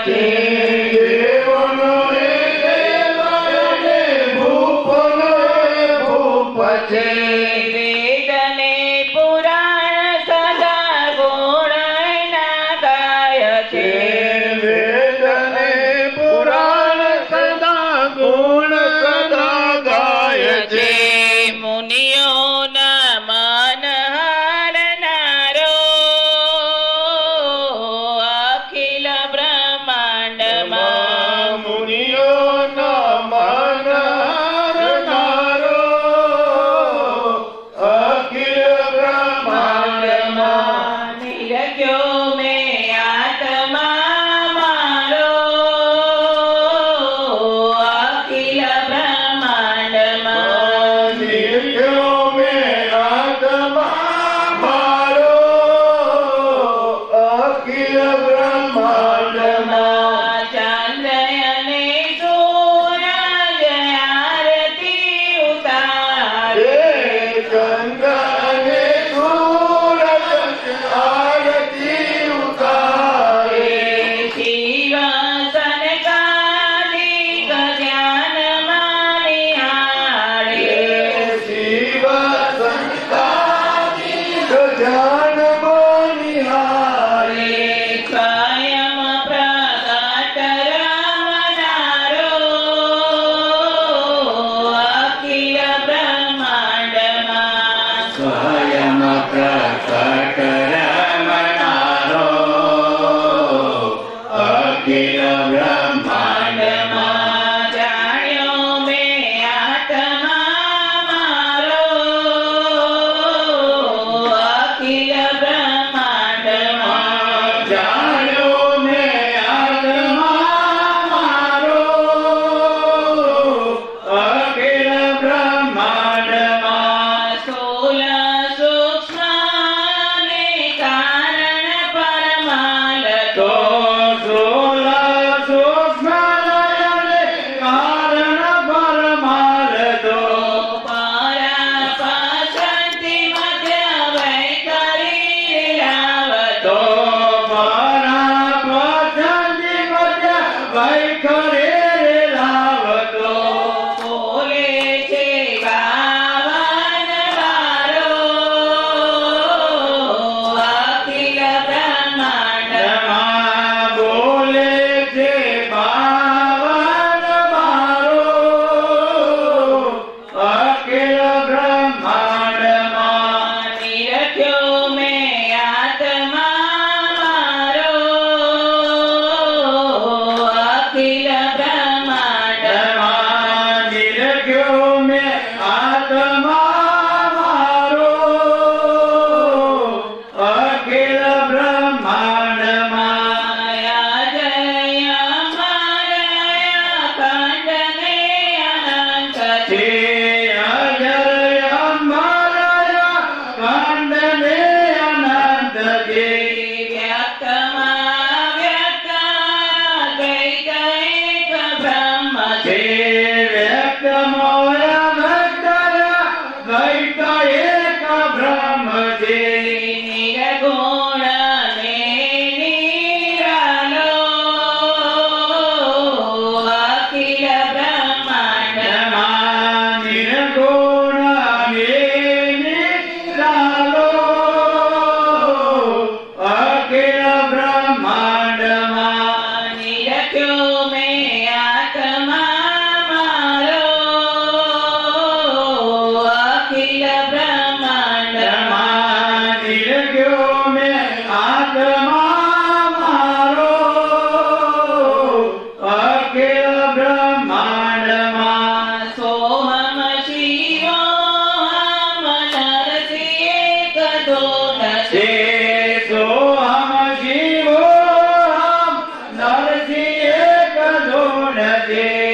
છે. દેવોનો એ દેવ અને ભૂપોનો એ ભૂપ છે. વેદને પુરાણ સદા ગુણના ગાય છે. વેદને પુરાણ સદા ગુણ સદા ગાય છે. મુનિઓના મન હરનારો અખિલ બ્રહ્માંડમાં મુનિઓના મન હરનારો અખિલ બ્રહ્માંડમાં નિરખ્યો મેં આત્મા મારો અખિલ બ્રહ્માંડમાં નિર્ગ્યો મેં આત્મા મારો અખિલ બ્રહ્માંડમાં ચંદ્ર અને સૂરજ આરતી ઉતારે. ચંદ્ર અને સૂરજ આરતી ઉતારે. શિવ સનકાદિક ધ્યાનમાં નિહાળે. શિવ સંસ્થાની ધ્યાનમાં નિહાળે. સ્વયં પ્રગટ રમનારો અખિલ બ્રહ્માંડમાં સ્વયં પ્રકટ રમનારો અખિલ બ્રહ્માંડમાં જાણ્યો મેં આત્મા મારો અખિલ બ્રહ્માંડમાં જાણ્યો મેં આત્મા મારો અખિલ બ્રહ્માંડમાં સ્થૂલ સૂક્ષ્મ ને કારણ પરમાલ તો સ્થૂલ સૂક્ષ્મ અને કારણ પરમાલ તો પરાપસંતિ મધ્ય વૈખરી લાવતો. પરાપસંતિ મધ્ય વૈખરે લાવતો. બોલે છે બાવન વારો અખિલ બ્રહ્માંડમાં બોલે છે બાવન મારો અખિલ બ્રહ્માંડમાં નિરખ્યો મેં આત્મા મારો અખિલ બ્રહ્માંડમાં નિરખ્યો મેં આત્મા મારો અખિલ બ્રહ્માંડમાં જય મારા ખંડને અનંત છે. અજય અમારા ખંડને અનંત છે. વ્યક્તમાં વ્યક્ત કૈક બ્રહ્મ છે છે. વ્યક્ત મોય ભક્ત દ્વૈત એક બ્રહ્મ છે. નિર્ગુણ ને નિરાલો અખિલ બ્રહ્માંડમાં નિર્ગુણ અને નિરાલો અખિલ બ્રહ્માંડમાં નિરખ્યો મેં આત્મા મારો અખિલ બ્રહ્માંડમાં નિર્ગ્યો મેં આત્મા મારો અખિલ બ્રહ્માંડમાં સોહમ શિવોહમ નરસિંહ એક દોન છે. સોહમ શિવોહમ નરસિંહ એક ધૂન છે.